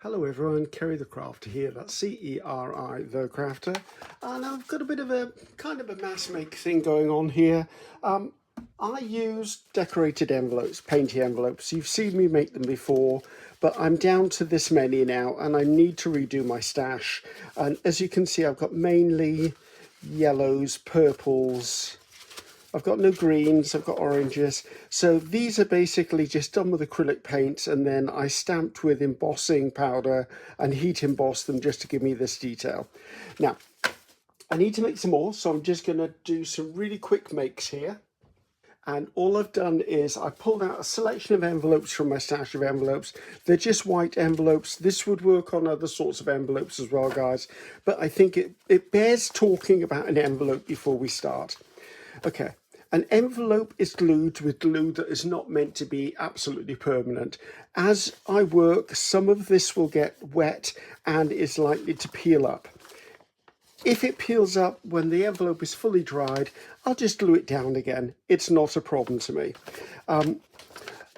Hello everyone, Kerry the Crafter here, that's C-E-R-I the Crafter, and I've got a bit of a kind of a mass make thing going on here. I use decorated envelopes, painty envelopes. You've seen me make them before, but I'm down to this many now and I need to redo my stash. And as you can see, I've got mainly yellows, purples, I've got no greens, I've got oranges. So these are basically just done with acrylic paints, and then I stamped with embossing powder and heat embossed them just to give me this detail. Now, I need to make some more, so I'm just going to do some really quick makes here. And all I've done is I pulled out a selection of envelopes from my stash of envelopes. They're just white envelopes. This would work on other sorts of envelopes as well, guys. But I think it bears talking about an envelope before we start. Okay, an envelope is glued with glue that is not meant to be absolutely permanent. As I work, some of this will get wet and is likely to peel up. If it peels up when the envelope is fully dried, I'll just glue it down again. It's not a problem to me.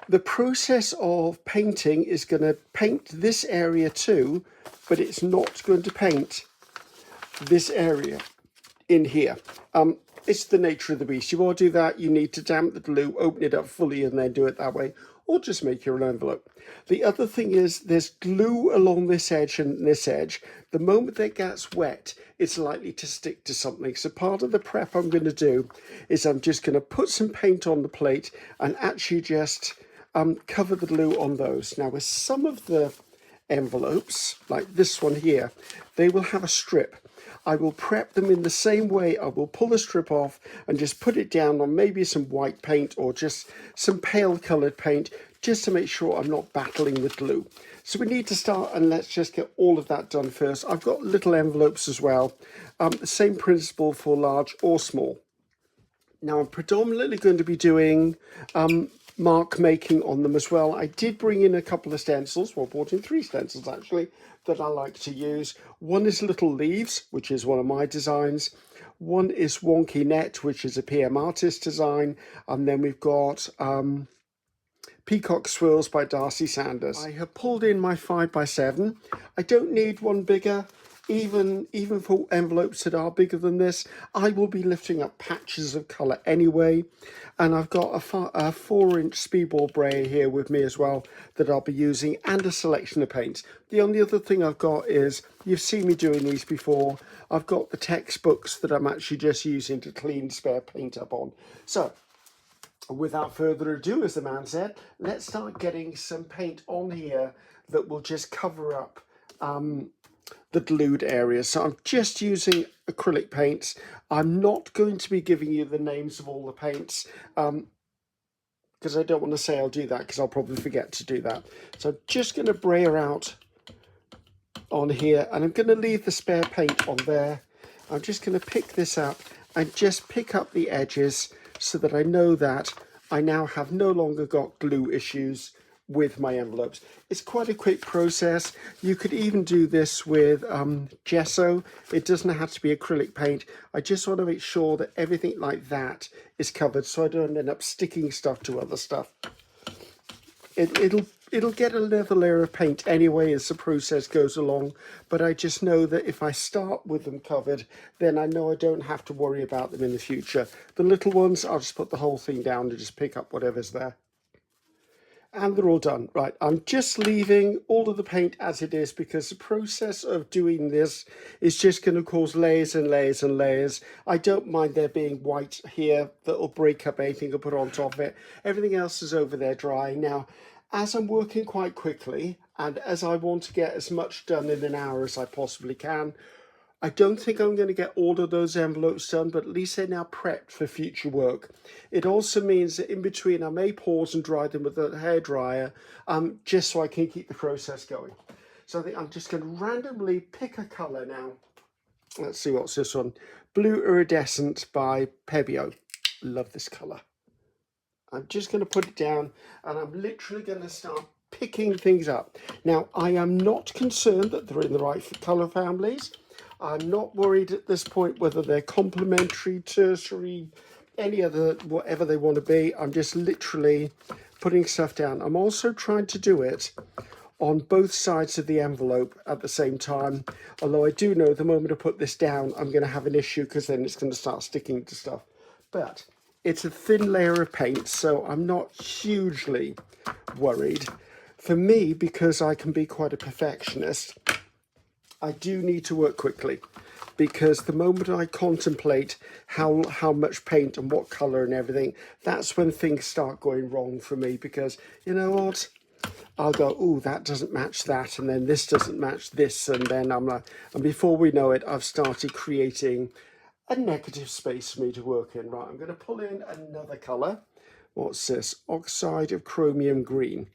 The process of painting is going to paint this area too, but it's not going to paint this area in here. It's the nature of the beast. You want to do that, you need to damp the glue, open it up fully and then do it that way, or just make your own envelope. The other thing is there's glue along this edge and this edge. The moment that gets wet, it's likely to stick to something. So part of the prep I'm going to do is I'm just going to put some paint on the plate and actually just cover the glue on those. Now with some of the envelopes, like this one here, they will have a strip. I will prep them in the same way. I will pull the strip off and just put it down on maybe some white paint or just some pale coloured paint, just to make sure I'm not battling with glue. So we need to start, and let's just get all of that done first. I've got little envelopes as well. The same principle for large or small. Now I'm predominantly going to be doing mark making on them as well. I did bring in a couple of stencils, well, brought in 3 stencils actually, that I like to use. One is Little Leaves, which is one of my designs. One is Wonky Net, which is a PM Artist design. And then we've got Peacock Swirls by Darcy Sanders. I have pulled in my 5x7. I don't need one bigger. Even for envelopes that are bigger than this, I will be lifting up patches of colour anyway. And I've got a 4-inch Speedball brayer here with me as well that I'll be using, and a selection of paints. The only other thing I've got is, you've seen me doing these before, I've got the textbooks that I'm actually just using to clean spare paint up on. So without further ado, as the man said, let's start getting some paint on here that will just cover up the glued areas. So I'm just using acrylic paints. I'm not going to be giving you the names of all the paints because I don't want to say I'll do that, because I'll probably forget to do that. So I'm just going to brayer out on here, and I'm going to leave the spare paint on there. I'm just going to pick this up and just pick up the edges so that I know that I now have no longer got glue issues with my envelopes. It's quite a quick process. You could even do this with gesso. It doesn't have to be acrylic paint. I just want to make sure that everything like that is covered so I don't end up sticking stuff to other stuff. It'll get another layer of paint anyway as the process goes along, but I just know that if I start with them covered, then I know I don't have to worry about them in the future. The little ones, I'll just put the whole thing down and just pick up whatever's there. And they're all done. Right, I'm just leaving all of the paint as it is, because the process of doing this is just going to cause layers and layers and layers. I don't mind there being white here that'll break up anything I put on top of it. Everything else is over there drying. Now, as I'm working quite quickly, and as I want to get as much done in an hour as I possibly can, I don't think I'm going to get all of those envelopes done, but at least they're now prepped for future work. It also means that in between I may pause and dry them with a hairdryer, just so I can keep the process going. So I think I'm just going to randomly pick a colour now. Let's see, what's this one? Blue Iridescent by Pebeo. Love this colour. I'm just going to put it down, and I'm literally going to start picking things up. Now, I am not concerned that they're in the right colour families. I'm not worried at this point whether they're complementary, tertiary, any other, whatever they want to be. I'm just literally putting stuff down. I'm also trying to do it on both sides of the envelope at the same time. Although I do know the moment I put this down, I'm going to have an issue because then it's going to start sticking to stuff. But it's a thin layer of paint, so I'm not hugely worried. For me, because I can be quite a perfectionist, I do need to work quickly, because the moment I contemplate how much paint and what colour and everything, that's when things start going wrong for me, because you know what? I'll go, oh, that doesn't match that, and then this doesn't match this, and then I'm like, and before we know it, I've started creating a negative space for me to work in. Right, I'm going to pull in another colour. What's this? Oxide of chromium green.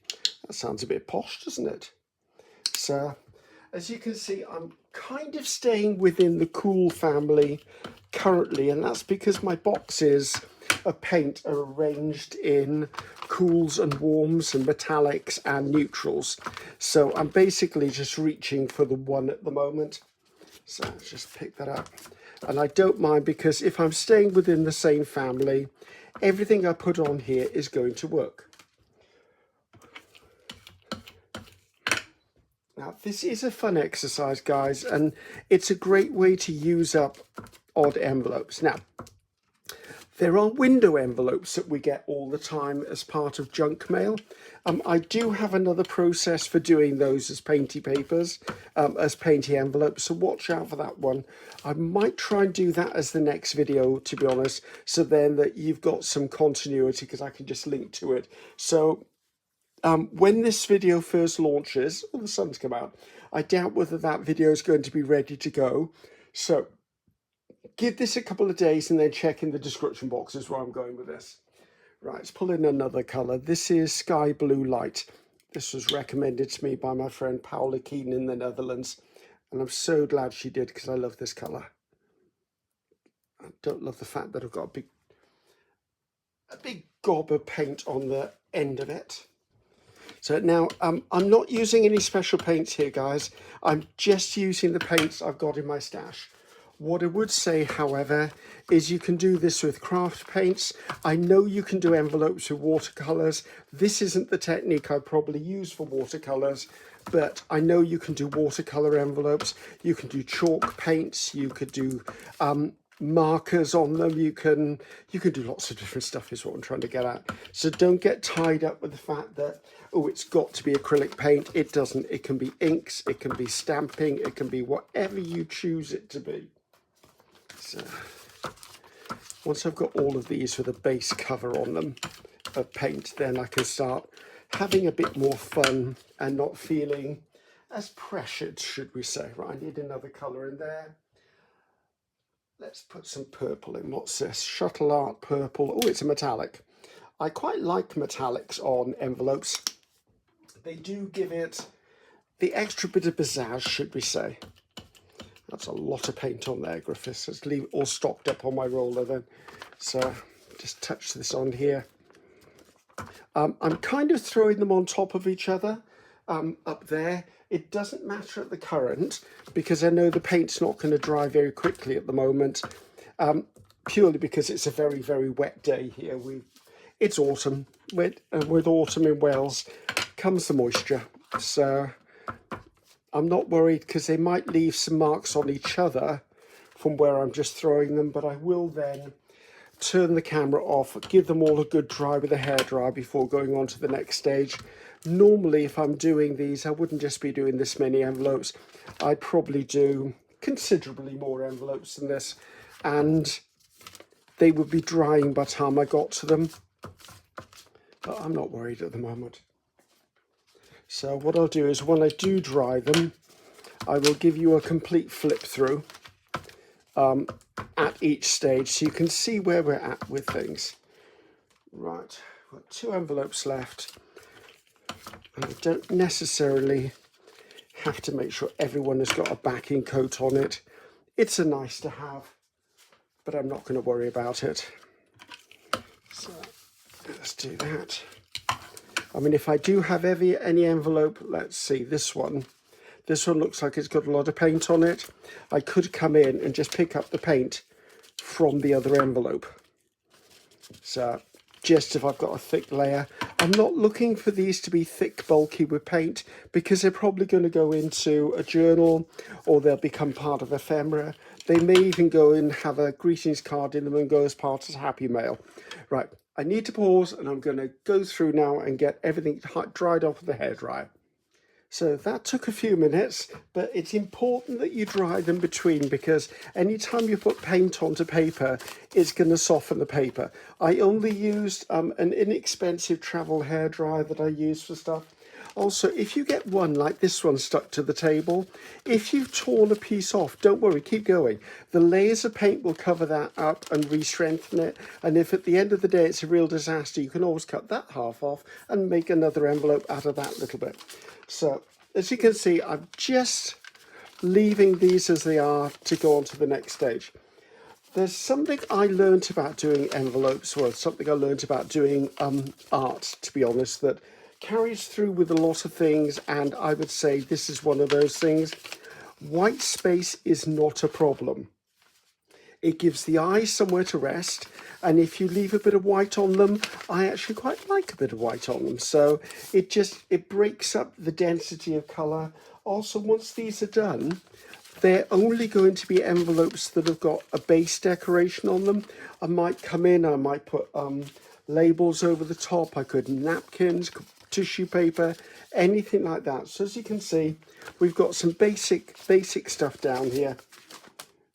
That sounds a bit posh, doesn't it? So, as you can see, I'm kind of staying within the cool family currently, and that's because my boxes of paint are arranged in cools and warms and metallics and neutrals. So I'm basically just reaching for the one at the moment. So let's just pick that up. And I don't mind, because if I'm staying within the same family, everything I put on here is going to work. Now, this is a fun exercise, guys, and it's a great way to use up odd envelopes. Now, there are window envelopes that we get all the time as part of junk mail. I do have another process for doing those as painty papers, as painty envelopes, so watch out for that one. I might try and do that as the next video, to be honest, so then that you've got some continuity, because I can just link to it. So when this video first launches, the sun's come out, I doubt whether that video is going to be ready to go. So give this a couple of days and then check in the description boxes where I'm going with this. Right, let's pull in another colour. This is Sky Blue Light. This was recommended to me by my friend Paula Keen in the Netherlands, and I'm so glad she did, because I love this colour. I don't love the fact that I've got a big gob of paint on the end of it. So now I'm not using any special paints here, guys. I'm just using the paints I've got in my stash. What I would say, however, is you can do this with craft paints. I know you can do envelopes with watercolours. This isn't the technique I'd probably use for watercolours, but I know you can do watercolour envelopes. You can do chalk paints. You could do markers on them. You can do lots of different stuff, is what I'm trying to get at. So don't get tied up with the fact that, oh, it's got to be acrylic paint. It doesn't. It can be inks, it can be stamping, it can be whatever you choose it to be. So once I've got all of these with a base cover on them of paint, then I can start having a bit more fun and not feeling as pressured, should we say. Right, I need another colour in there. Let's put some purple in. What's this? Shuttle Art Purple. Oh, it's a metallic. I quite like metallics on envelopes. They do give it the extra bit of pizzazz, should we say. That's a lot of paint on there, Griffiths. Let's leave it all stocked up on my roller then. So just touch this on here. I'm kind of throwing them on top of each other up there. It doesn't matter at the current, because I know the paint's not going to dry very quickly at the moment, purely because it's a very, very wet day here. It's autumn, and with autumn in Wales comes the moisture. So I'm not worried, because they might leave some marks on each other from where I'm just throwing them, but I will then turn the camera off, give them all a good dry with a hairdryer before going on to the next stage. Normally, if I'm doing these, I wouldn't just be doing this many envelopes. I'd probably do considerably more envelopes than this, and they would be drying by the time I got to them. But I'm not worried at the moment. So what I'll do is, when I do dry them, I will give you a complete flip through at each stage, so you can see where we're at with things. Right, we've got 2 envelopes left. And I don't necessarily have to make sure everyone has got a backing coat on it. It's a nice to have, but I'm not going to worry about it. So let's do that. I mean, if I do have any envelope, let's see, this one looks like it's got a lot of paint on it. I could come in and just pick up the paint from the other envelope. So just if I've got a thick layer. I'm not looking for these to be thick, bulky with paint, because they're probably going to go into a journal, or they'll become part of ephemera. They may even go and have a greetings card in them and go as part of Happy Mail. Right, I need to pause, and I'm going to go through now and get everything dried off with the hairdryer. So that took a few minutes, but it's important that you dry them between, because anytime you put paint onto paper, it's going to soften the paper. I only used an inexpensive travel hairdryer that I use for stuff. Also, if you get one like this one stuck to the table, if you've torn a piece off, don't worry, keep going. The layers of paint will cover that up and re-strengthen it. And if at the end of the day it's a real disaster, you can always cut that half off and make another envelope out of that little bit. So, as you can see, I'm just leaving these as they are to go on to the next stage. There's something I learned about doing envelopes, well, something I learned about doing art, to be honest, that carries through with a lot of things, and I would say this is one of those things. White space is not a problem. It gives the eye somewhere to rest, and if you leave a bit of white on them, I actually quite like a bit of white on them. So it breaks up the density of colour. Also, once these are done, they're only going to be envelopes that have got a base decoration on them. I might come in, I might put labels over the top, I could napkins, tissue paper, anything like that. So as you can see, we've got some basic stuff down here.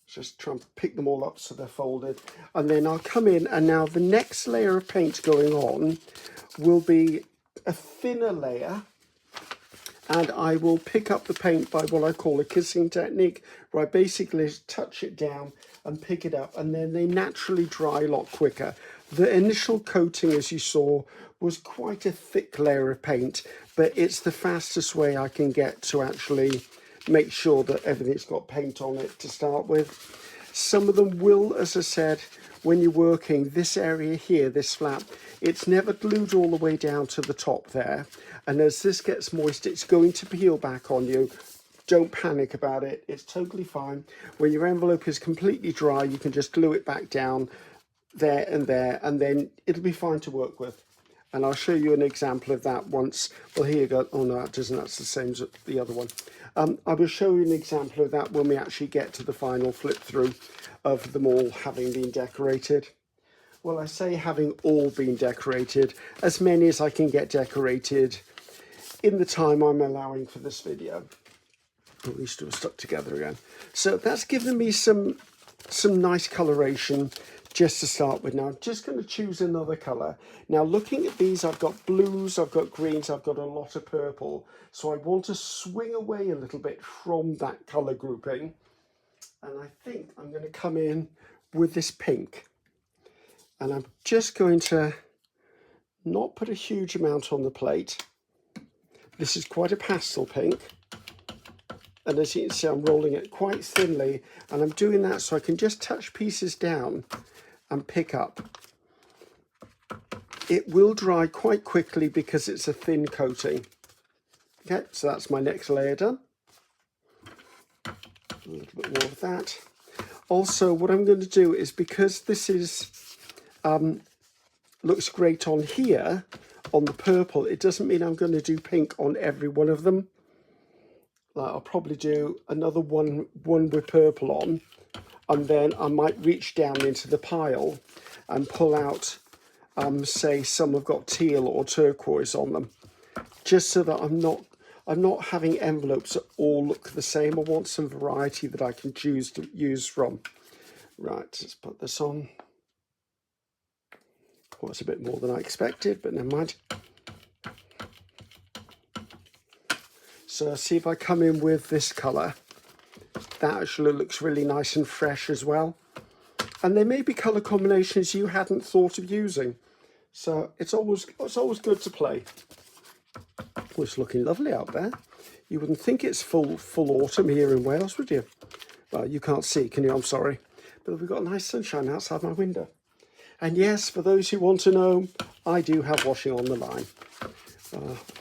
Just try and pick them all up so they're folded. And then I'll come in, and now the next layer of paint going on will be a thinner layer. And I will pick up the paint by what I call a kissing technique, where I basically touch it down and pick it up, and then they naturally dry a lot quicker. The initial coating, as you saw, was quite a thick layer of paint, but it's the fastest way I can get to actually make sure that everything's got paint on it to start with. Some of them will, as I said, when you're working, this area here, this flap, it's never glued all the way down to the top there. And as this gets moist, it's going to peel back on you. Don't panic about it. It's totally fine. When your envelope is completely dry, you can just glue it back down there, and then it'll be fine to work with. And I'll show you an example of that once. Well, here you go. Oh, no, it doesn't. That's the same as the other one. I will show you an example of that when we actually get to the final flip through of them all having been decorated. Well, I say having all been decorated, as many as I can get decorated in the time I'm allowing for this video. At least it was stuck together again. So that's given me some nice coloration just to start with. Now I'm just going to choose another colour. Now looking at these, I've got blues, I've got greens, I've got a lot of purple. So I want to swing away a little bit from that colour grouping. And I think I'm going to come in with this pink. And I'm just going to not put a huge amount on the plate. This is quite a pastel pink. And as you can see, I'm rolling it quite thinly. And I'm doing that so I can just touch pieces down and pick up. It will dry quite quickly because it's a thin coating. Okay, so that's my next layer done. A little bit more of that. Also, what I'm going to do is, because this is looks great on here, on the purple, it doesn't mean I'm going to do pink on every one of them. Like, I'll probably do another one with purple on, and then I might reach down into the pile and pull out, say, some have got teal or turquoise on them, just so that I'm not having envelopes that all look the same. I want some variety that I can choose to use from. Right, let's put this on. Well, it's a bit more than I expected, but never mind. So see if I come in with this colour. That actually looks really nice and fresh as well. And there may be colour combinations you hadn't thought of using. So it's always good to play. Oh, it's looking lovely out there. You wouldn't think it's full autumn here in Wales, would you? Well, you can't see, can you? I'm sorry. But we've got nice sunshine outside my window. And yes, for those who want to know, I do have washing on the line.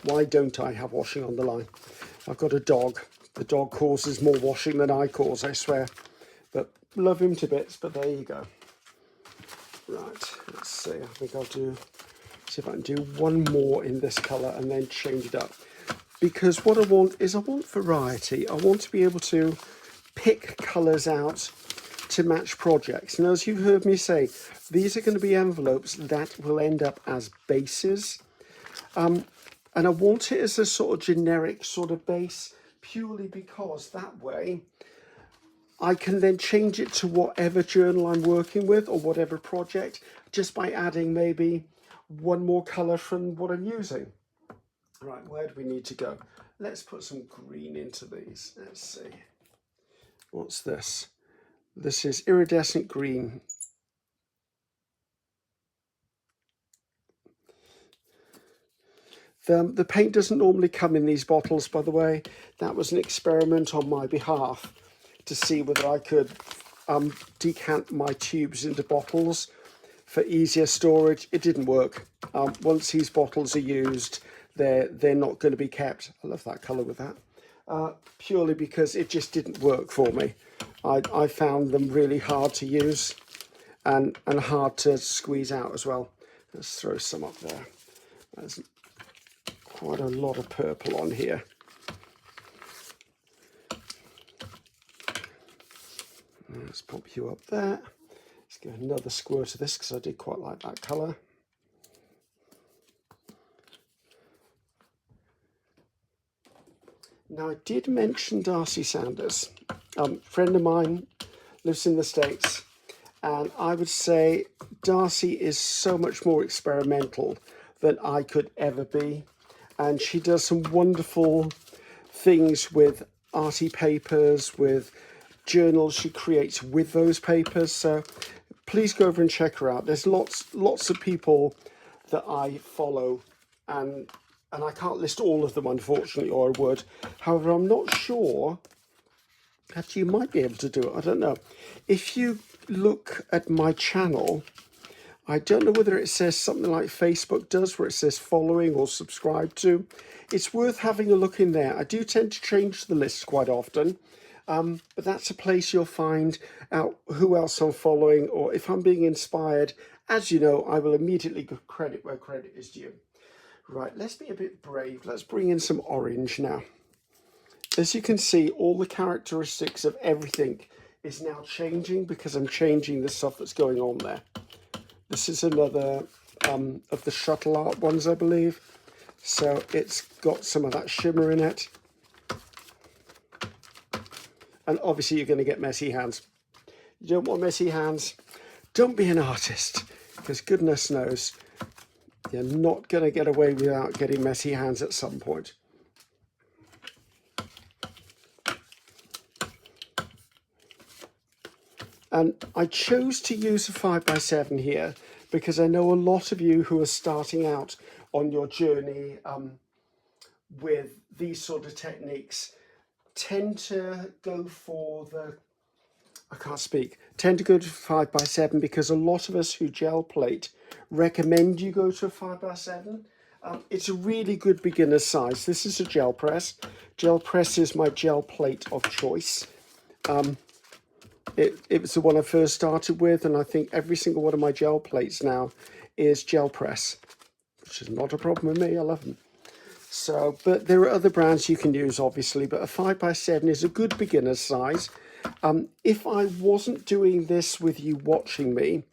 Why don't I have washing on the line? I've got a dog. The dog causes more washing than I cause, I swear. But love him to bits, but there you go. Right, let's see, I think I'll see if I can do one more in this colour and then change it up. Because what I want is I want variety. I want to be able to pick colours out to match projects. And as you've heard me say, these are going to be envelopes that will end up as bases. And I want it as a sort of generic sort of base, purely because that way I can then change it to whatever journal I'm working with or whatever project, just by adding maybe one more colour from what I'm using. Right, where do we need to go? Let's put some green into these. Let's see. What's this? This is iridescent green. The paint doesn't normally come in these bottles, by the way. That was an experiment on my behalf to see whether I could decant my tubes into bottles for easier storage. It didn't work. Once these bottles are used, they're not going to be kept. I love that colour with that. Purely because it just didn't work for me. I found them really hard to use and hard to squeeze out as well. Let's throw some up there. There's quite a lot of purple on here. Let's pop you up there. Let's give another squirt of this because I did quite like that colour. Now, I did mention Darcy Sanders. A friend of mine lives in the States, and I would say Darcy is so much more experimental than I could ever be. And she does some wonderful things with arty papers, with journals she creates with those papers. So please go over and check her out. There's lots of people that I follow, and I can't list all of them, unfortunately, or I would. However, I'm not sure. Actually, you might be able to do it. I don't know. If you look at my channel, I don't know whether it says something like Facebook does, where it says following or subscribe to. It's worth having a look in there. I do tend to change the list quite often, but that's a place you'll find out who else I'm following, or if I'm being inspired. As you know, I will immediately give credit where credit is due. Right, let's be a bit brave. Let's bring in some orange now. As you can see, all the characteristics of everything is now changing because I'm changing the stuff that's going on there. This is another of the shuttle art ones, I believe. So it's got some of that shimmer in it. And obviously you're going to get messy hands. You don't want messy hands. Don't be an artist, because goodness knows you're not going to get away without getting messy hands at some point. And I chose to use a 5x7 here because I know a lot of you who are starting out on your journey with these sort of techniques tend to go for the, tend to go to 5x7 because a lot of us who gel plate recommend you go to a 5x7. It's a really good beginner size. This is a gel press. Gel press is my gel plate of choice. It was the one I first started with, and I think every single one of my gel plates now is gel press, which is not a problem with me. I love them. So, but there are other brands you can use, obviously, but a 5x7 is a good beginner size. If I wasn't doing this with you watching me,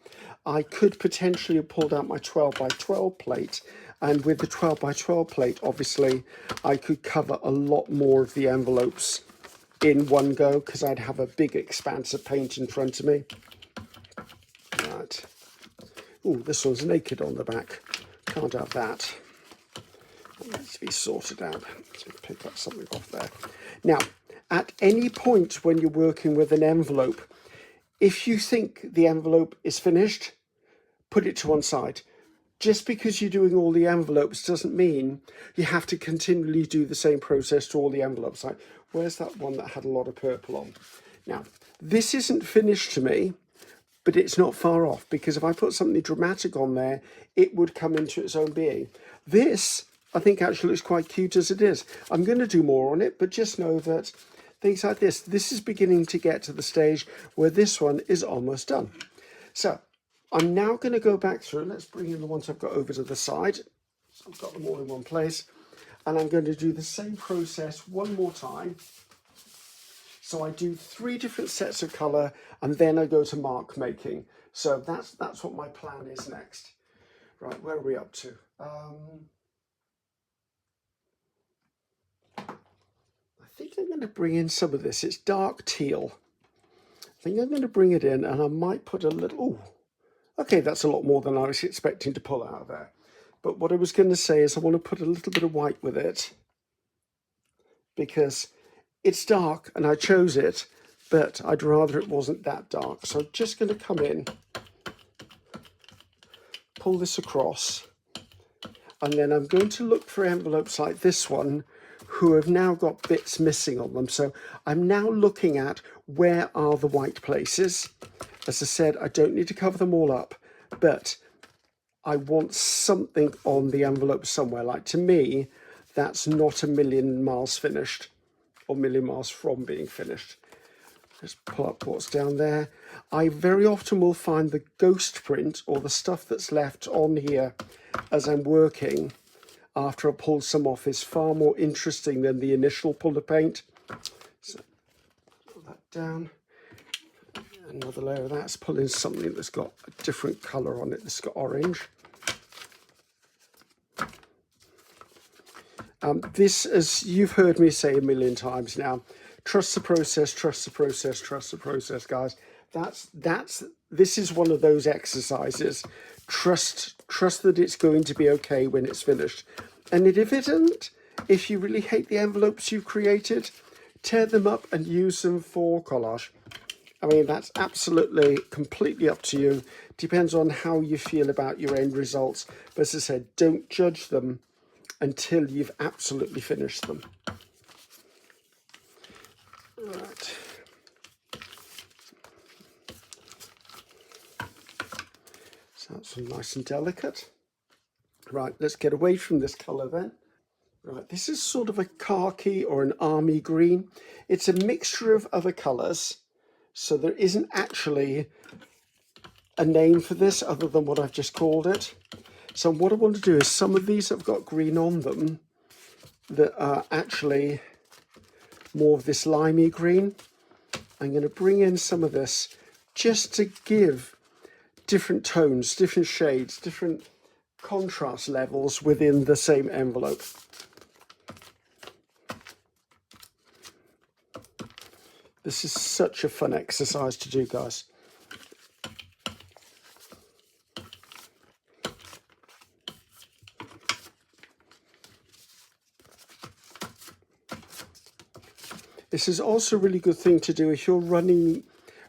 I could potentially have pulled out my 12x12 plate, and with the 12x12 plate, obviously, I could cover a lot more of the envelopes in one go because I'd have a big expanse of paint in front of me. Right. Oh, this one's naked on the back. Can't have that. That needs to be sorted out. So pick up something off there. Now, at any point when you're working with an envelope, if you think the envelope is finished, put it to one side. Just because you're doing all the envelopes doesn't mean you have to continually do the same process to all the envelopes. Like, where's that one that had a lot of purple on? Now, this isn't finished to me, but it's not far off, because if I put something dramatic on there, it would come into its own being. This, I think, actually looks quite cute as it is. I'm going to do more on it, but just know that things like this is beginning to get to the stage where this one is almost done. So, I'm now going to go back through. Let's bring in the ones I've got over to the side. So I've got them all in one place. And I'm going to do the same process one more time. So I do 3 different sets of colour and then I go to mark making. So that's what my plan is next. Right, where are we up to? I think I'm going to bring in some of this. It's dark teal. I think I'm going to bring it in and I might put a little... Ooh, okay, that's a lot more than I was expecting to pull out of there. But what I was going to say is I want to put a little bit of white with it because it's dark and I chose it, but I'd rather it wasn't that dark. So I'm just going to come in, pull this across, and then I'm going to look for envelopes like this one who have now got bits missing on them. So I'm now looking at where are the white places. As I said, I don't need to cover them all up, but I want something on the envelope somewhere. Like, to me, that's not a million miles finished or million miles from being finished. Let's pull up what's down there. I very often will find the ghost print or the stuff that's left on here as I'm working after I pull some off is far more interesting than the initial pull of paint. So put that down. Another layer of that's pulling something that's got a different colour on it. That's got orange. This, as you've heard me say a million times now, trust the process, trust the process, trust the process, guys. This is one of those exercises. Trust that it's going to be okay when it's finished. And if it isn't, if you really hate the envelopes you've created, tear them up and use them for collage. I mean, that's absolutely, completely up to you. Depends on how you feel about your end results. But as I said, don't judge them until you've absolutely finished them. Right. So that's nice and delicate. Right, let's get away from this colour then. Right, this is sort of a khaki or an army green. It's a mixture of other colours, so there isn't actually a name for this other than what I've just called it. So what I want to do is some of these have got green on them that are actually more of this limey green. I'm going to bring in some of this just to give different tones, different shades, different contrast levels within the same envelope. This is such a fun exercise to do, guys. This is also a really good thing to do if you're running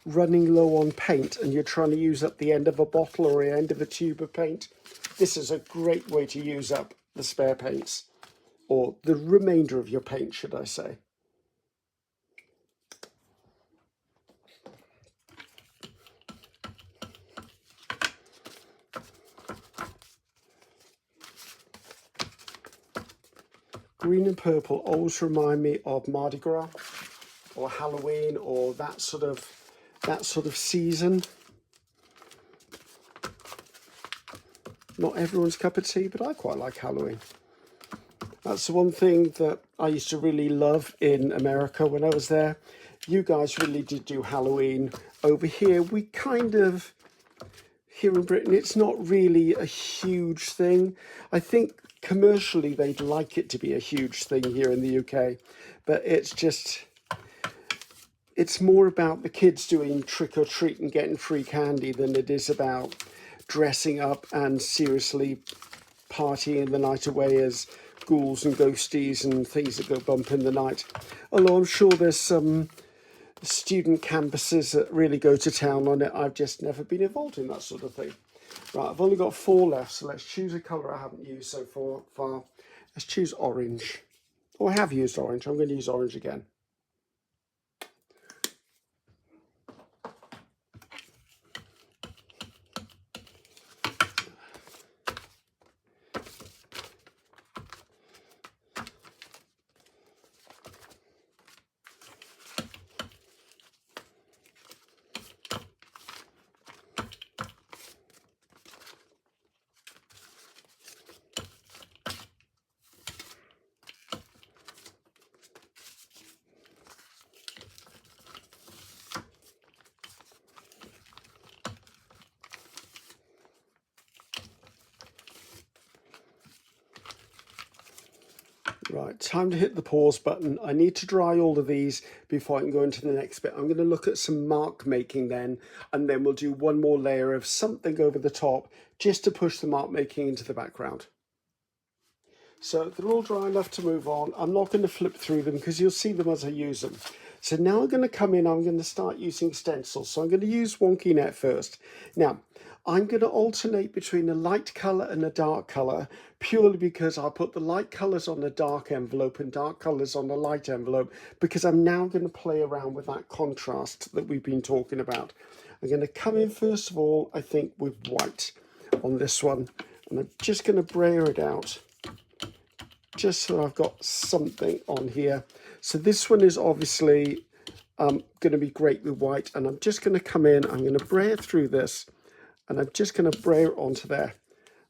low on paint and you're trying to use up the end of a bottle or the end of a tube of paint. This is a great way to use up the spare paints, or the remainder of your paint, should I say. Green and purple always remind me of Mardi Gras or Halloween or that sort of season. Not everyone's cup of tea, but I quite like Halloween. That's the one thing that I used to really love in America when I was there. You guys really did do Halloween. Over here, we kind of, here in Britain, it's not really a huge thing. I think commercially they'd like it to be a huge thing here in the UK, but it's just, it's more about the kids doing trick or treat and getting free candy than it is about dressing up and seriously partying the night away as ghouls and ghosties and things that go bump in the night. Although I'm sure there's some student campuses that really go to town on it. I've just never been involved in that sort of thing. Right, I've only got 4 left, so let's choose a colour I haven't used so far. Let's choose orange. Oh, I have used orange. I'm going to use orange again. Right, time to hit the pause button. I need to dry all of these before I can go into the next bit. I'm going to look at some mark making then, and then we'll do one more layer of something over the top just to push the mark making into the background. So they're all dry enough to move on. I'm not going to flip through them because you'll see them as I use them. So now I'm going to come in, I'm going to start using stencils. So I'm going to use Wonky Net first. Now, I'm going to alternate between a light colour and a dark colour purely because I'll put the light colours on a dark envelope and dark colours on a light envelope because I'm now going to play around with that contrast that we've been talking about. I'm going to come in first of all, I think, with white on this one. And I'm just going to brayer it out, just so I've got something on here. So this one is obviously going to be great with white, and I'm just going to come in, I'm going to brayer through this, and I'm just going to brayer onto there,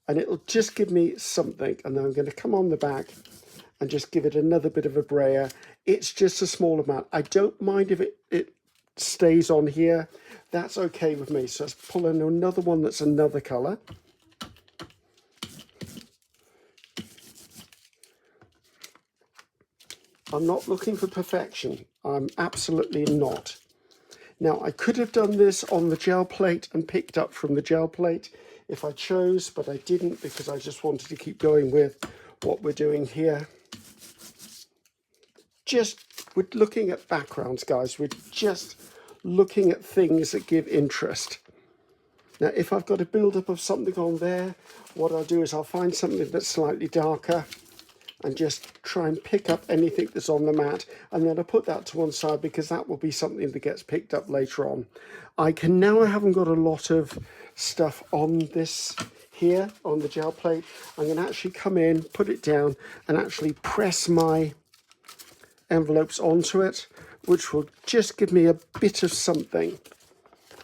and it'll just give me something. And then I'm going to come on the back and just give it another bit of a brayer. It's just a small amount. I don't mind if it stays on here. That's okay with me. So let's pull in another one that's another color. I'm not looking for perfection. I'm absolutely not. Now, I could have done this on the gel plate and picked up from the gel plate if I chose, but I didn't because I just wanted to keep going with what we're doing here. We're looking at backgrounds, guys. We're just looking at things that give interest. Now, if I've got a build-up of something on there, what I'll do is I'll find something that's slightly darker and just try and pick up anything that's on the mat, and then I'll put that to one side because that will be something that gets picked up later on. I haven't got a lot of stuff on this here on the gel plate. I'm going to actually come in, put it down, and actually press my envelopes onto it, which will just give me a bit of something.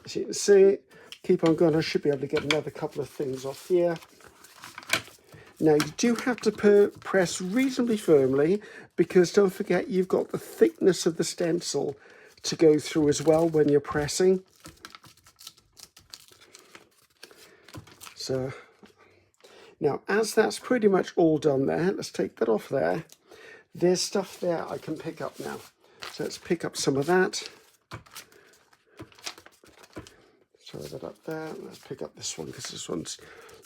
As you can see, keep on going. I should be able to get another couple of things off here. Now, you do have to press reasonably firmly because don't forget you've got the thickness of the stencil to go through as well when you're pressing. So, now as that's pretty much all done there, let's take that off there. There's stuff there I can pick up now. So let's pick up some of that. Throw that up there. Let's pick up this one because this one's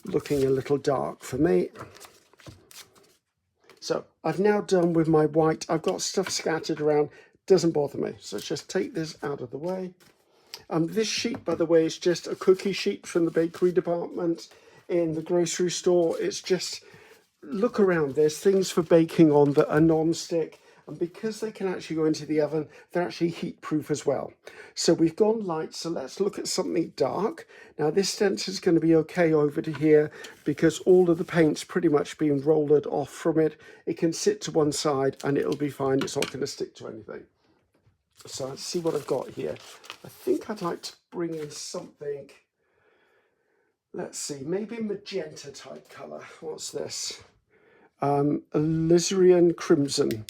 looking a little dark for me. So I've now done with my white. I've got stuff scattered around, doesn't bother me. So let's just take this out of the way. This sheet, by the way, is just a cookie sheet from the bakery department in the grocery store. It's just, look around, there's things for baking on that are non-stick. And because they can actually go into the oven, they're actually heat proof as well. So we've gone light, so let's look at something dark. Now this stencil is going to be okay over to here because all of the paint's pretty much been rolled off from it. It can sit to one side and it'll be fine. It's not going to stick to anything. So let's see what I've got here. I think I'd like to bring in something, let's see, maybe magenta type color. What's this? Alizarin Crimson.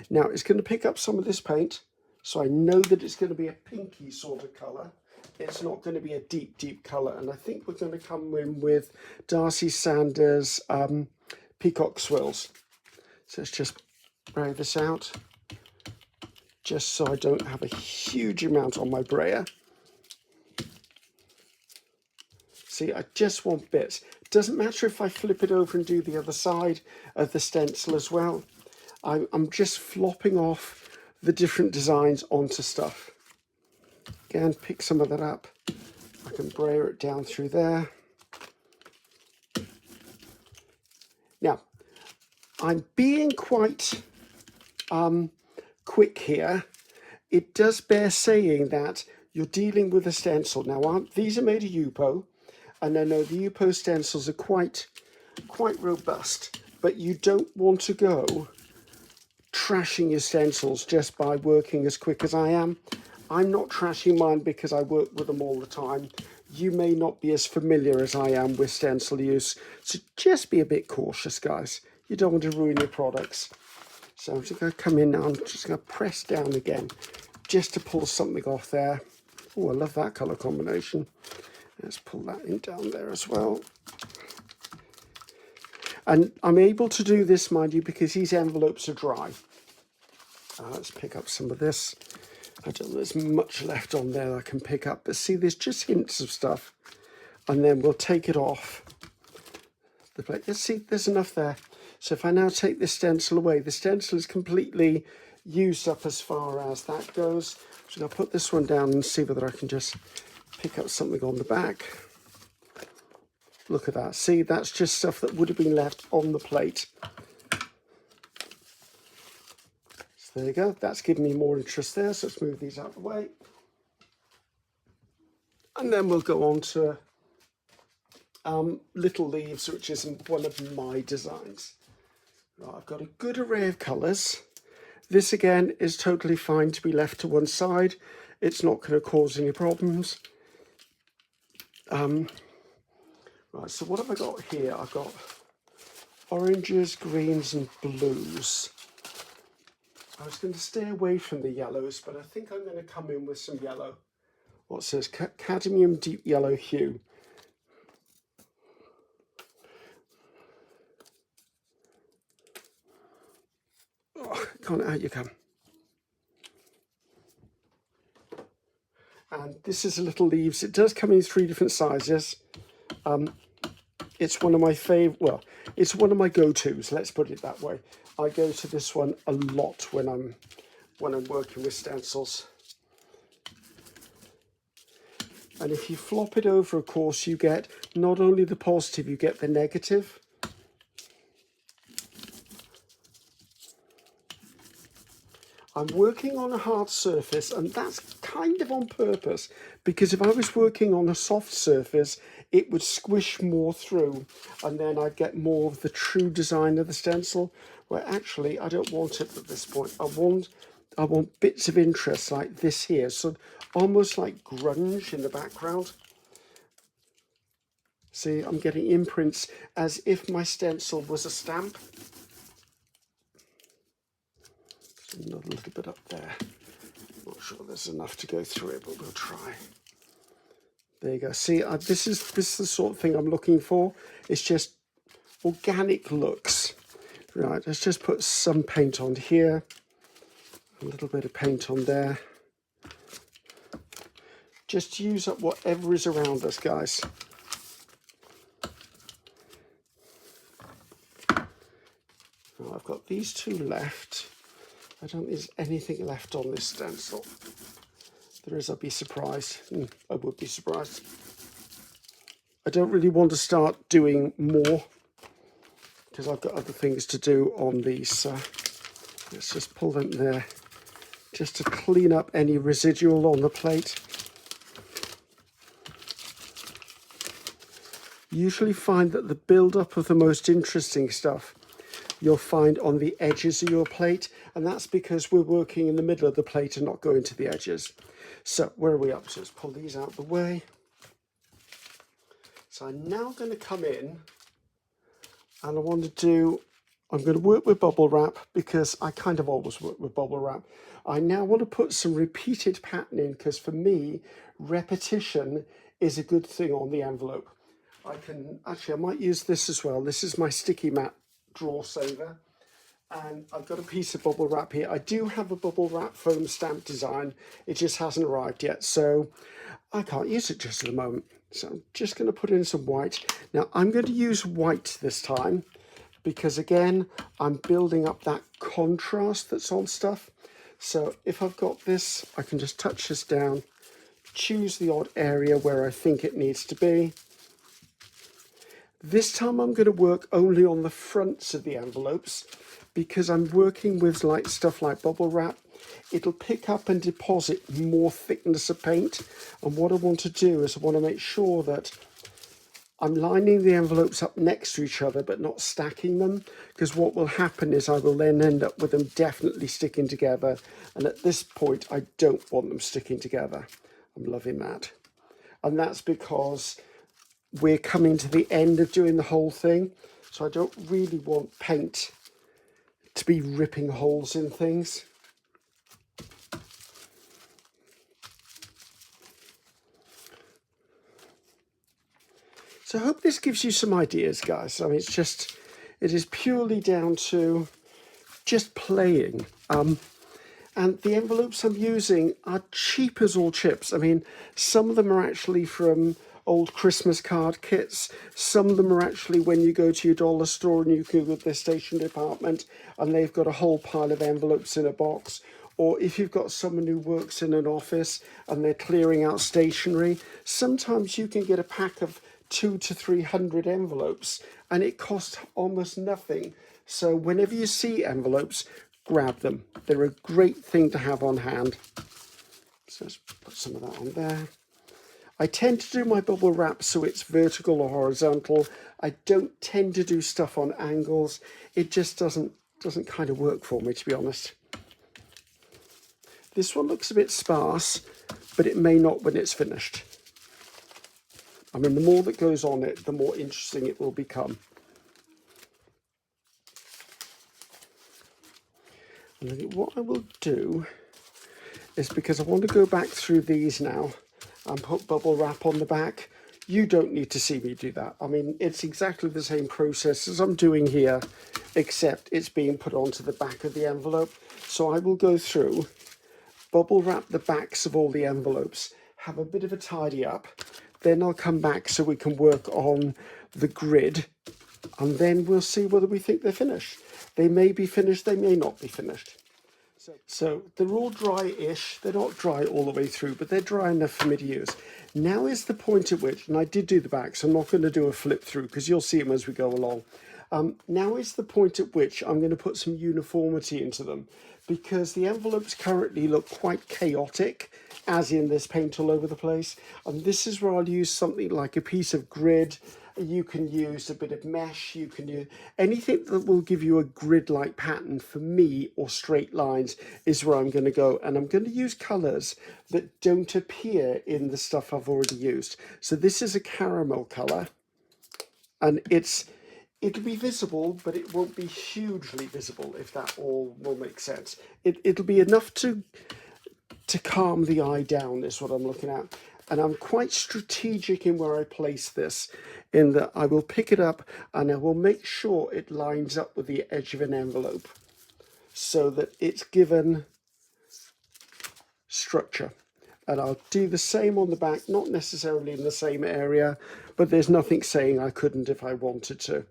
Now it's going to pick up some of this paint, so I know that it's going to be a pinky sort of colour. It's not going to be a deep, deep colour, and I think we're going to come in with Darcy Sanders Peacock Swirls. So let's just brayer this out, just so I don't have a huge amount on my brayer. See, I just want bits. It doesn't matter if I flip it over and do the other side of the stencil as well. I'm just flopping off the different designs onto stuff. Again, pick some of that up. I can brayer it down through there. Now, I'm being quite quick here. It does bear saying that you're dealing with a stencil. Now, these are made of Yupo, and I know the Yupo stencils are quite robust, but you don't want to go trashing your stencils just by working as quick as I am. I'm not trashing mine because I work with them all the time. You may not be as familiar as I am with stencil use, so just be a bit cautious, guys. You don't want to ruin your products. So I'm just going to come in now. I'm just going to press down again just to pull something off there. Oh, I love that colour combination. Let's pull that in down there as well. And I'm able to do this, mind you, because these envelopes are dry. Let's pick up some of this. I don't know there's much left on there I can pick up, but see, there's just hints of stuff. And then we'll take it off the plate. Let's see, there's enough there. So if I now take this stencil away, the stencil is completely used up as far as that goes. So I'll put this one down and see whether I can just pick up something on the back. Look at that. See, that's just stuff that would have been left on the plate. So there you go. That's given me more interest there. So let's move these out of the way. And then we'll go on to Little Leaves, which is one of my designs. Right, I've got a good array of colours. This again is totally fine to be left to one side. It's not going to cause any problems. Right, so what have I got here? I've got oranges, greens and blues. I was going to stay away from the yellows, but I think I'm going to come in with some yellow. What says cadmium deep yellow hue. Oh, come on, out you come. And this is Little Leaves. It does come in 3 different sizes. It's one of my favorite, well, it's one of my go-tos, let's put it that way. I go to this one a lot when I'm working with stencils. And if you flop it over, of course, you get not only the positive, you get the negative. I'm working on a hard surface, and that's kind of on purpose, because if I was working on a soft surface, it would squish more through, and then I'd get more of the true design of the stencil, where actually I don't want it at this point. I want bits of interest like this here, so almost like grunge in the background. See, I'm getting imprints as if my stencil was a stamp. Another little bit up there. Not sure there's enough to go through it, but we'll try. There you go. See, this is the sort of thing I'm looking for. It's just organic looks. Right, let's just put some paint on here. A little bit of paint on there. Just use up whatever is around us, guys. Now, I've got these 2 left. I don't think there's anything left on this stencil. If there is, I'd be surprised. I would be surprised. I don't really want to start doing more because I've got other things to do on these. Let's just pull them there just to clean up any residual on the plate. Usually find that the build-up of the most interesting stuff you'll find on the edges of your plate, and that's because we're working in the middle of the plate and not going to the edges. So where are we up to? Let's pull these out of the way. So I'm now going to come in and I'm going to work with bubble wrap because I kind of always work with bubble wrap. I now want to put some repeated pattern in because for me, repetition is a good thing on the envelope. I might use this as well. This is my sticky mat draw saver, and I've got a piece of bubble wrap here. I do have a bubble wrap foam stamp design, it just hasn't arrived yet, so I can't use it just at the moment. So I'm just going to put in some white. Now I'm going to use white this time because again I'm building up that contrast that's on stuff. So if I've got this, I can just touch this down, choose the odd area where I think it needs to be. This time I'm going to work only on the fronts of the envelopes because I'm working with stuff like bubble wrap. It'll pick up and deposit more thickness of paint. And what I want to do is I want to make sure that I'm lining the envelopes up next to each other but not stacking them, because what will happen is I will then end up with them definitely sticking together. And at this point, I don't want them sticking together. I'm loving that. And that's because we're coming to the end of doing the whole thing, so I don't really want paint to be ripping holes in things. So I hope this gives you some ideas, guys. I mean, it's It is purely down to just playing. And the envelopes I'm using are cheap as all chips. I mean, some of them are actually from old Christmas card kits. Some of them are actually when you go to your dollar store and you go to their stationery department and they've got a whole pile of envelopes in a box. Or if you've got someone who works in an office and they're clearing out stationery, sometimes you can get a pack of 200 to 300 envelopes and it costs almost nothing. So whenever you see envelopes, grab them. They're a great thing to have on hand. So let's put some of that on there. I tend to do my bubble wrap so it's vertical or horizontal. I don't tend to do stuff on angles. It just doesn't kind of work for me, to be honest. This one looks a bit sparse, but it may not when it's finished. I mean, the more that goes on it, the more interesting it will become. And what I will do is, because I want to go back through these now and put bubble wrap on the back, you don't need to see me do that. I mean, it's exactly the same process as I'm doing here, except it's being put onto the back of the envelope. So I will go through, bubble wrap the backs of all the envelopes, have a bit of a tidy up, then I'll come back so we can work on the grid, and then we'll see whether we think they're finished. They may be finished, they may not be finished. So they're all dry-ish. They're not dry all the way through, but they're dry enough for me to use. Now is the point at which, and I did do the back, so I'm not going to do a flip through because you'll see them as we go along. Now is the point at which I'm going to put some uniformity into them, because the envelopes currently look quite chaotic, as in there's paint all over the place. And this is where I'll use something like a piece of grid. You can use a bit of mesh, you can use anything that will give you a grid-like pattern. For me, or straight lines, is where I'm going to go. And I'm going to use colours that don't appear in the stuff I've already used. So this is a caramel colour, and it'll be visible, but it won't be hugely visible, if that all will make sense. It'll be enough to calm the eye down, is what I'm looking at. And I'm quite strategic in where I place this, in that I will pick it up and I will make sure it lines up with the edge of an envelope so that it's given structure. And I'll do the same on the back, not necessarily in the same area, but there's nothing saying I couldn't if I wanted to.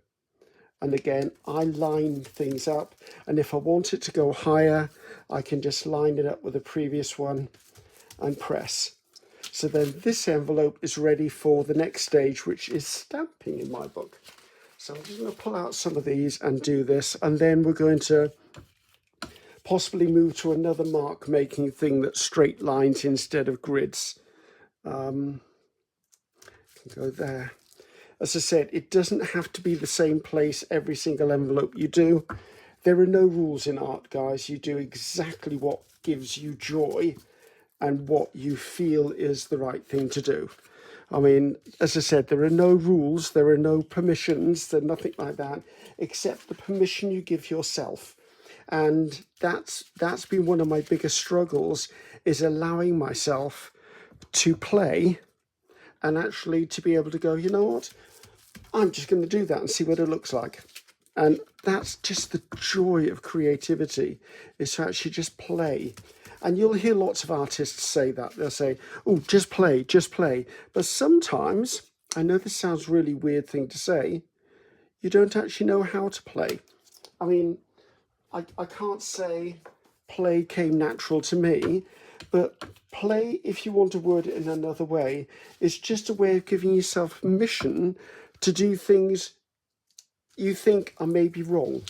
And again, I line things up, and if I want it to go higher, I can just line it up with the previous one and press. So then this envelope is ready for the next stage, which is stamping in my book. So I'm just going to pull out some of these and do this, and then we're going to possibly move to another mark making thing that's straight lines instead of grids. Can go there. As I said, it doesn't have to be the same place every single envelope you do. There are no rules in art, guys. You do exactly what gives you joy and what you feel is the right thing to do. I mean, as I said, there are no rules, there are no permissions, there's nothing like that, except the permission you give yourself. And that's been one of my biggest struggles, is allowing myself to play and actually to be able to go, you know what, I'm just going to do that and see what it looks like. And that's just the joy of creativity, is to actually just play. And you'll hear lots of artists say that. They'll say, oh, just play, just play. But sometimes, I know this sounds a really weird thing to say, you don't actually know how to play. I mean, I can't say play came natural to me, but play, if you want to word it in another way, is just a way of giving yourself permission to do things you think are maybe wrong,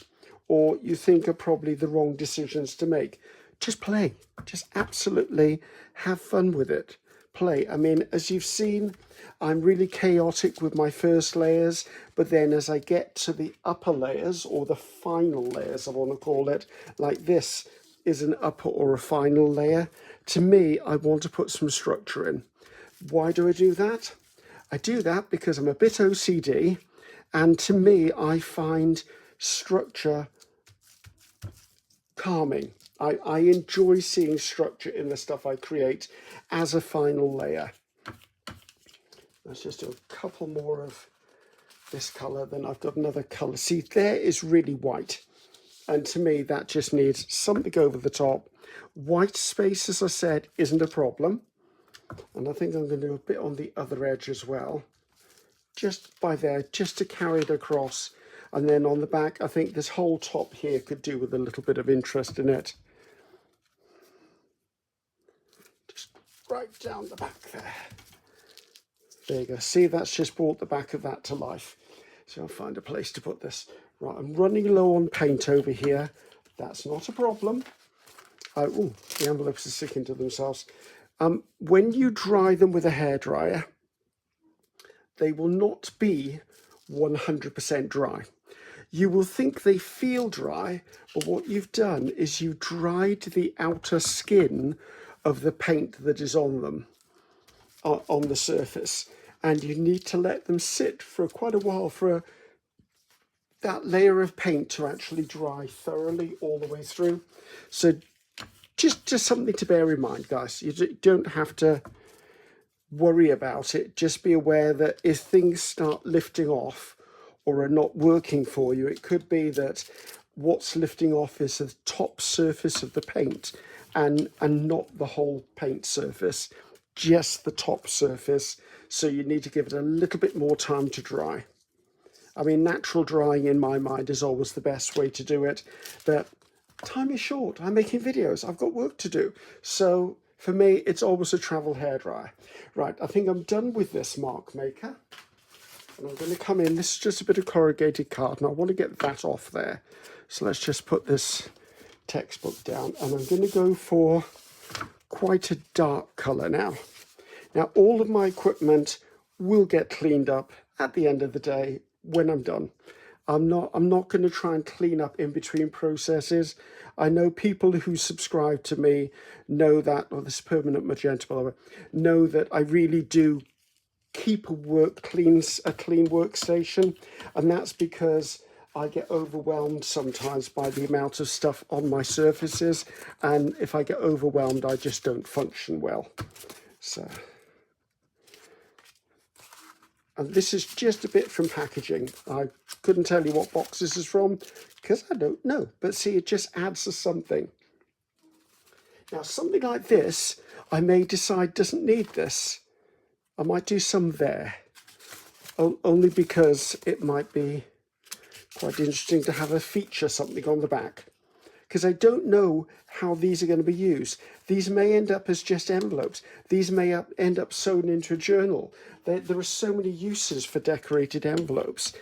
or you think are probably the wrong decisions to make. Just play. Just absolutely have fun with it. Play. I mean, as you've seen, I'm really chaotic with my first layers, but then as I get to the upper layers, or the final layers, I want to call it, like this is an upper or a final layer, to me, I want to put some structure in. Why do I do that? I do that because I'm a bit OCD, and to me, I find structure calming. I enjoy seeing structure in the stuff I create as a final layer. Let's just do a couple more of this colour, then I've got another colour. See, there is really white. And to me, that just needs something over the top. White space, as I said, isn't a problem. And I think I'm going to do a bit on the other edge as well. Just by there, just to carry it across. And then on the back, I think this whole top here could do with a little bit of interest in it. Just right down the back there. There you go. See, that's just brought the back of that to life. So I'll find a place to put this. Right, I'm running low on paint over here. That's not a problem. Oh, the envelopes are sticking to themselves. When you dry them with a hairdryer, they will not be 100% dry. You will think they feel dry, but what you've done is you dried the outer skin of the paint that is on them, on the surface. And you need to let them sit for quite a while for that layer of paint to actually dry thoroughly all the way through. So just something to bear in mind, guys. You don't have to worry about it. Just be aware that if things start lifting off or are not working for you, it could be that what's lifting off is the top surface of the paint and not the whole paint surface, just the top surface. So you need to give it a little bit more time to dry. I mean, natural drying in my mind is always the best way to do it, but time is short. I'm making videos. I've got work to do. So for me, it's always a travel hairdryer. Right, I think I'm done with this mark maker. And I'm going to come in. This is just a bit of corrugated card, and I want to get that off there. So let's just put this textbook down, and I'm going to go for quite a dark colour now. Now, all of my equipment will get cleaned up at the end of the day when I'm done. I'm not going to try and clean up in between processes. I know people who subscribe to me know that, or this permanent magenta, by the way, know that I really do keep a clean workstation, and that's because I get overwhelmed sometimes by the amount of stuff on my surfaces, and if I get overwhelmed, I just don't function well. So. And this is just a bit from packaging. I couldn't tell you what box this is from because I don't know. But see, it just adds to something. Now, something like this, I may decide doesn't need this. I might do some there. Only because it might be quite interesting to have a feature something on the back. Because I don't know how these are going to be used. These may end up as just envelopes. These may end up sewn into a journal. There are so many uses for decorated envelopes.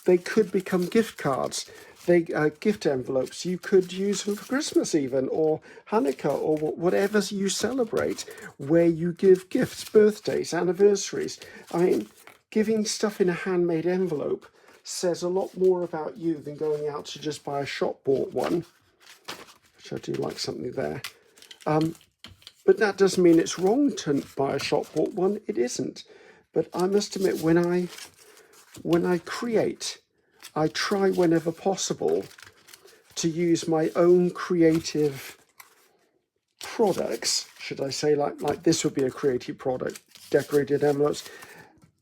They could become gift cards. Gift envelopes. You could use them for Christmas even, or Hanukkah, or whatever you celebrate, where you give gifts, birthdays, anniversaries. I mean, giving stuff in a handmade envelope says a lot more about you than going out to just buy a shop bought one, which I do like something there. But that doesn't mean it's wrong to buy a shop bought one. It isn't. But I must admit, when I create, I try whenever possible to use my own creative products, should I say, like this would be a creative product, decorated envelopes,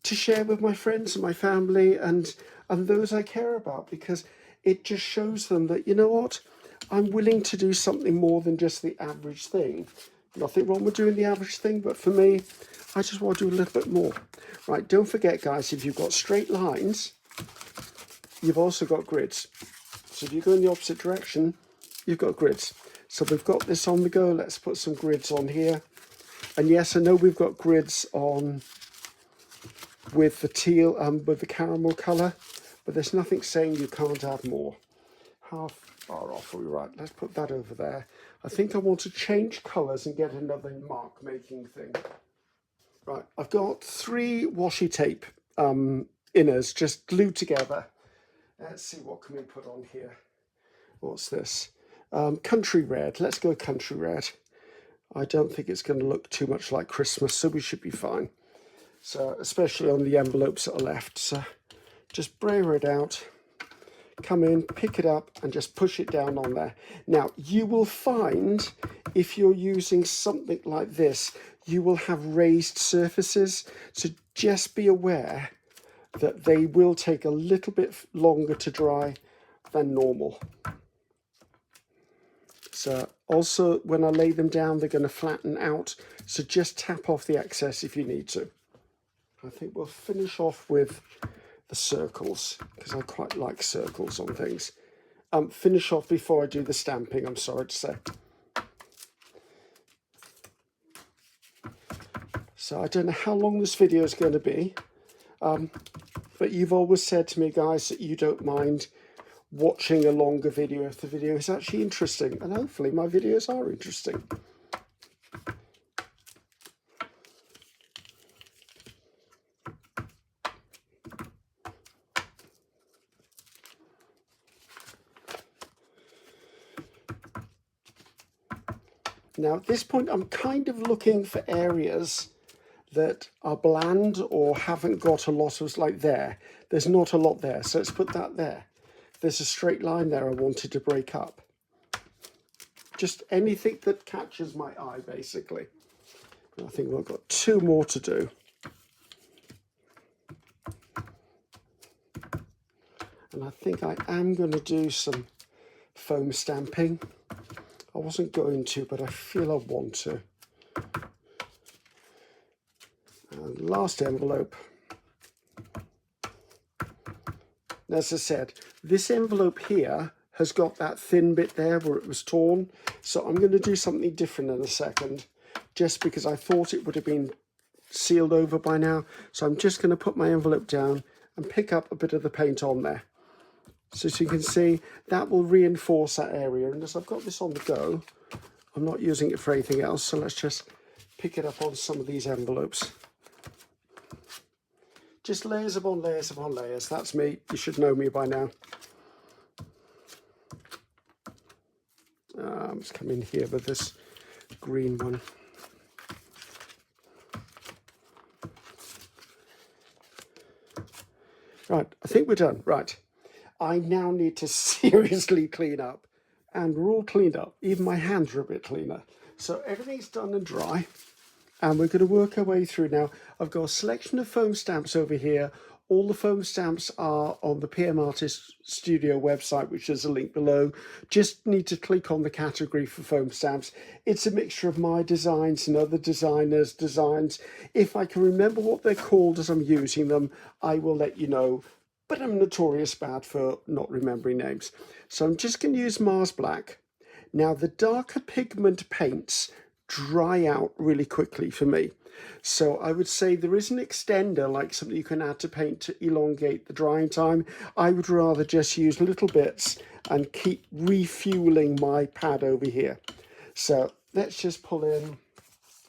to share with my friends and my family and those I care about, because it just shows them that, you know what, I'm willing to do something more than just the average thing. Nothing wrong with doing the average thing, but for me, I just want to do a little bit more. Right, don't forget, guys, if you've got straight lines, you've also got grids. So if you go in the opposite direction, you've got grids. So we've got this on the go. Let's put some grids on here. And yes, I know we've got grids on with the teal, with the caramel colour, but there's nothing saying you can't add more. How far off are we? Right, let's put that over there. I think I want to change colours and get another mark making thing. Right, I've got 3 washi tape inners just glued together. Let's see, what can we put on here? What's this? Country red. Let's go country red. I don't think it's going to look too much like Christmas, so we should be fine. So, especially on the envelopes that are left. So, just brayer it out. Come in, pick it up, and just push it down on there. Now, you will find, if you're using something like this, you will have raised surfaces. So just be aware that they will take a little bit longer to dry than normal. So also when I lay them down, they're going to flatten out. So just tap off the excess if you need to. I think we'll finish off with the circles because I quite like circles on things. Finish off before I do the stamping, I'm sorry to say. So I don't know how long this video is going to be, but you've always said to me, guys, that you don't mind watching a longer video if the video is actually interesting, and hopefully my videos are interesting. Now at this point I'm kind of looking for areas that are bland or haven't got a lot of, like there. There's not a lot there, so let's put that there. There's a straight line there I wanted to break up. Just anything that catches my eye, basically. I think we've got 2 more to do. And I think I am going to do some foam stamping. I wasn't going to, but I feel I want to. And last envelope. As I said, this envelope here has got that thin bit there where it was torn. So I'm going to do something different in a second, just because I thought it would have been sealed over by now. So I'm just going to put my envelope down and pick up a bit of the paint on there. So as you can see, that will reinforce that area. And as I've got this on the go, I'm not using it for anything else. So let's just pick it up on some of these envelopes. Just layers upon layers upon layers. That's me. You should know me by now. I'm just coming here with this green one. Right, I think we're done. Right. I now need to seriously clean up, and we're all cleaned up. Even my hands are a bit cleaner. So everything's done and dry, and we're going to work our way through now. I've got a selection of foam stamps over here. All the foam stamps are on the PM Artist Studio website, which is a link below. Just need to click on the category for foam stamps. It's a mixture of my designs and other designers' designs. If I can remember what they're called as I'm using them, I will let you know. But I'm notorious bad for not remembering names. So I'm just going to use Mars Black. Now the darker pigment paints dry out really quickly for me. So I would say there is an extender, like something you can add to paint to elongate the drying time. I would rather just use little bits and keep refueling my pad over here. So let's just pull in.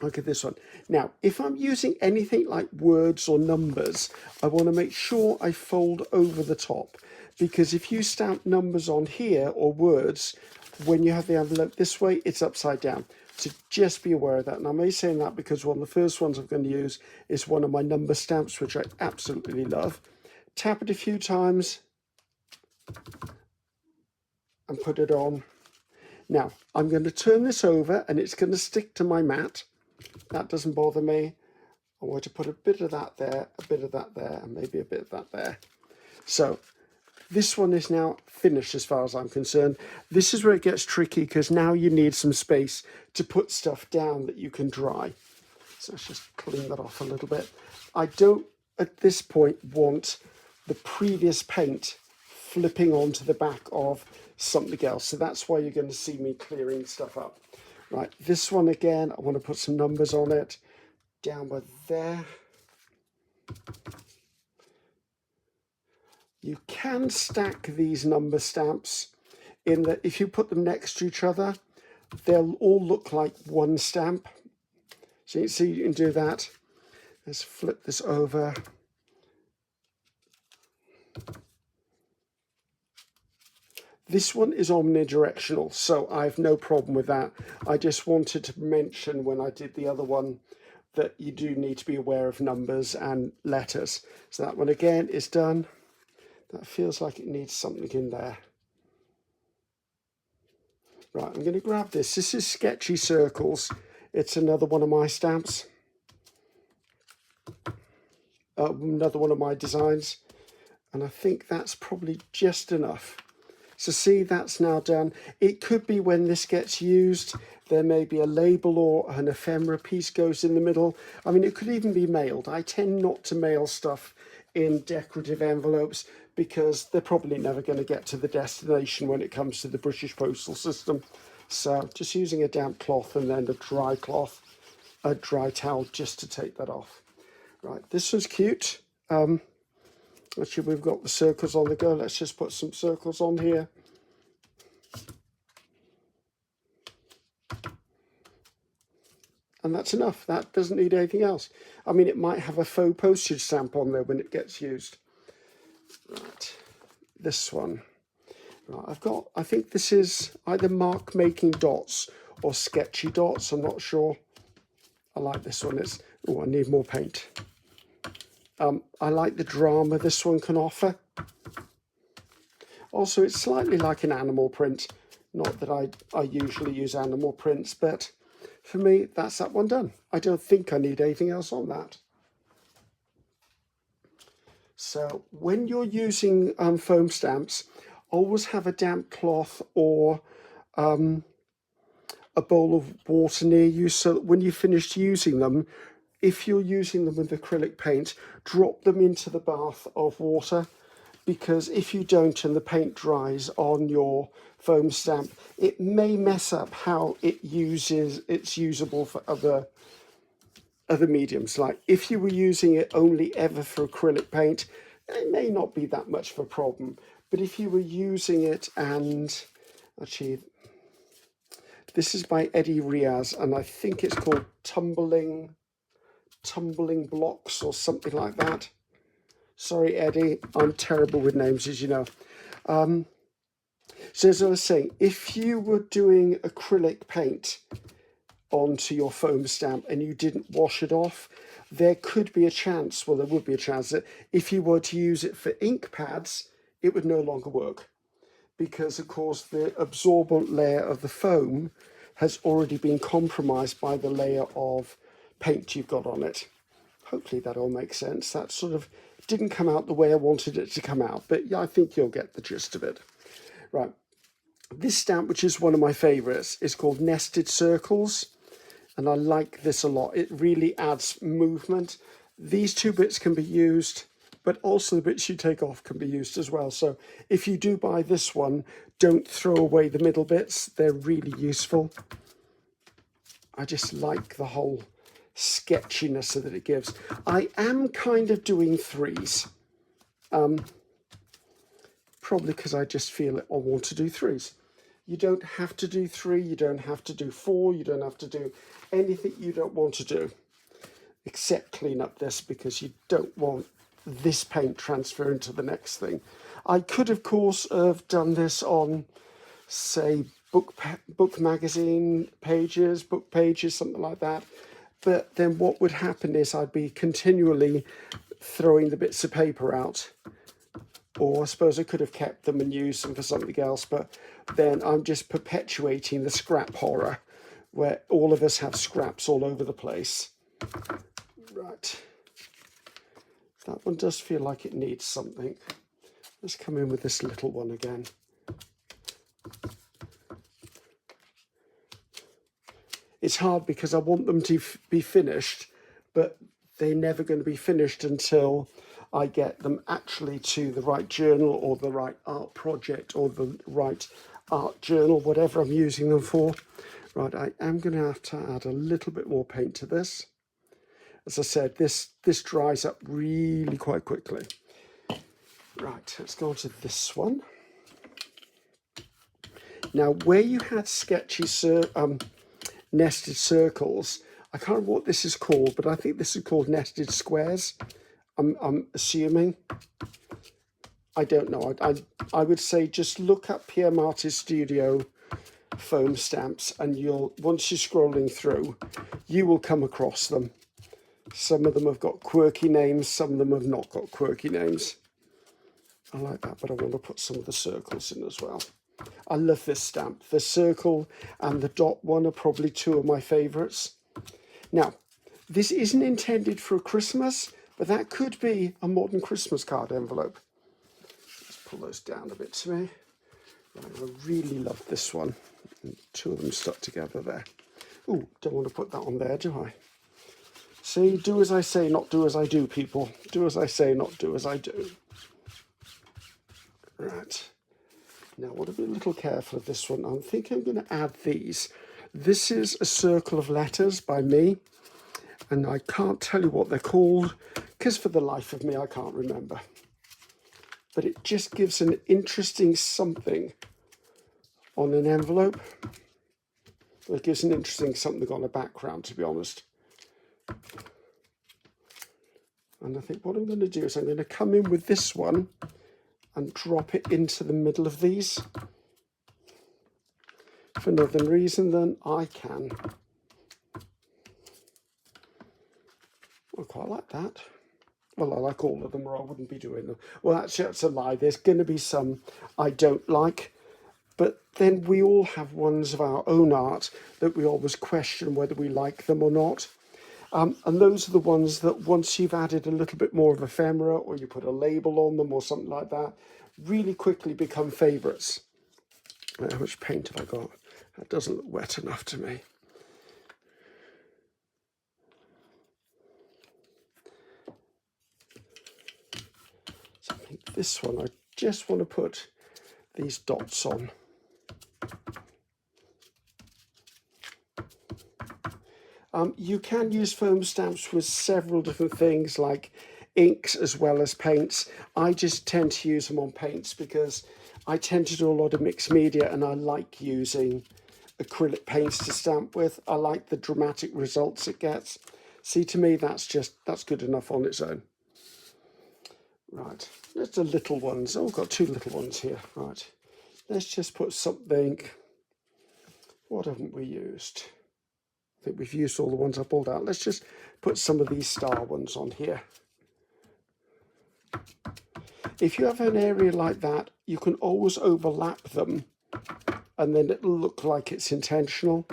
Look at this one. Now, if I'm using anything like words or numbers, I want to make sure I fold over the top, because if you stamp numbers on here or words, when you have the envelope this way, it's upside down. So just be aware of that. And I'm only saying that because one of the first ones I'm going to use is one of my number stamps, which I absolutely love. Tap it a few times and put it on. Now, I'm going to turn this over and it's going to stick to my mat. That doesn't bother me. I want to put a bit of that there, a bit of that there, and maybe a bit of that there. So this one is now finished as far as I'm concerned. This is where it gets tricky, because now you need some space to put stuff down that you can dry. So let's just clean that off a little bit. I don't, at this point, want the previous paint flipping onto the back of something else. So that's why you're going to see me clearing stuff up. Right, this one again, I want to put some numbers on it, down by there. You can stack these number stamps in that if you put them next to each other, they'll all look like one stamp. So you can see you can do that. Let's flip this over. This one is omnidirectional, so I have no problem with that. I just wanted to mention when I did the other one that you do need to be aware of numbers and letters. So that one again is done. That feels like it needs something in there. Right, I'm going to grab this. This is Sketchy Circles. It's another one of my stamps. another one of my designs, and I think that's probably just enough. So see, that's now done. It could be when this gets used, there may be a label or an ephemera piece goes in the middle. I mean, it could even be mailed. I tend not to mail stuff in decorative envelopes because they're probably never going to get to the destination when it comes to the British postal system. So just using a damp cloth and then a dry cloth, a dry towel just to take that off. Right, this was cute. Actually, we've got the circles on the go. Let's just put some circles on here. And that's enough. That doesn't need anything else. I mean, it might have a faux postage stamp on there when it gets used. Right, this one. Right, I think this is either mark making dots or sketchy dots. I'm not sure. I like this one. Oh, I need more paint. I like the drama this one can offer. Also, it's slightly like an animal print. Not that I usually use animal prints, but for me, that's that one done. I don't think I need anything else on that. So when you're using foam stamps, always have a damp cloth or a bowl of water near you, so that when you finished using them, if you're using them with acrylic paint, drop them into the bath of water, because if you don't and the paint dries on your foam stamp, it may mess up how it's usable for other mediums. Like if you were using it only ever for acrylic paint, it may not be that much of a problem. But if you were using it, and actually, this is by Eddie Riaz, and I think it's called Tumbling Blocks or something like that. Sorry, Eddie, I'm terrible with names, as you know. So as I was saying, if you were doing acrylic paint onto your foam stamp and you didn't wash it off, there could be a chance, well, there would be a chance that if you were to use it for ink pads, it would no longer work. Because, of course, the absorbent layer of the foam has already been compromised by the layer of paint you've got on it. Hopefully that all makes sense. That sort of didn't come out the way I wanted it to come out, but yeah, I think you'll get the gist of it. Right, this stamp, which is one of my favorites, is called Nested Circles, and I like this a lot. It really adds movement. These two bits can be used, but also the bits you take off can be used as well. So if you do buy this one, don't throw away the middle bits. They're really useful. I just like the whole sketchiness that it gives. I am kind of doing threes, probably because I just feel I want to do threes. You don't have to do 3, you don't have to do 4, you don't have to do anything you don't want to do, except clean up this, because you don't want this paint transferring to the next thing. I could, of course, have done this on, say, book magazine pages, book pages, something like that. But then what would happen is I'd be continually throwing the bits of paper out. Or I suppose I could have kept them and used them for something else, but then I'm just perpetuating the scrap horror, where all of us have scraps all over the place. Right. That one does feel like it needs something. Let's come in with this little one again. It's hard because I want them to be finished, but they're never going to be finished until I get them actually to the right journal or the right art project or the right art journal, whatever I'm using them for. Right, I am going to have to add a little bit more paint to this. As I said, this dries up really quite quickly. Right, let's go on to this one. Now, where you had sketchy nested circles, I can't remember what this is called, but I think this is called nested squares. I'm assuming. I don't know. I would say just look up Pierre Marty's Studio foam stamps, and once you're scrolling through, you will come across them. Some of them have got quirky names, some of them have not got quirky names. I like that, but I want to put some of the circles in as well. I love this stamp. The circle and the dot one are probably 2 of my favorites. Now, this isn't intended for Christmas, But that could be a modern Christmas card envelope. Let's pull those down a bit to me. Right, I really love this one. And two of them stuck together there. Oh, don't want to put that on there, do I? See, do as I say, not do as I do, people. Do as I say, not do as I do. Right. Now, I want to be a little careful of this one. I think I'm going to add these. This is a circle of letters by me, and I can't tell you what they're called, because for the life of me, I can't remember. But it just gives an interesting something on an envelope. It gives an interesting something on a background, to be honest. And I think what I'm going to do is I'm going to come in with this one and drop it into the middle of these for no other reason than I can. I quite like that. Well, I like all of them, or I wouldn't be doing them. Well, actually, that's a lie. There's going to be some I don't like, but then we all have ones of our own art that we always question whether we like them or not. And those are the ones that once you've added a little bit more of ephemera, or you put a label on them or something like that, really quickly become favourites. How much paint have I got? That doesn't look wet enough to me. So I think this one, I just want to put these dots on. You can use foam stamps with several different things like inks as well as paints. I just tend to use them on paints because I tend to do a lot of mixed media and I like using acrylic paints to stamp with. I like the dramatic results it gets. See, to me, that's good enough on its own. Right, there's the little ones. Oh, I've got two little ones here. Right, let's just put something. What haven't we used? I think we've used all the ones I pulled out. Let's just put some of these star ones on here. If you have an area like that, you can always overlap them and then it'll look like it's intentional.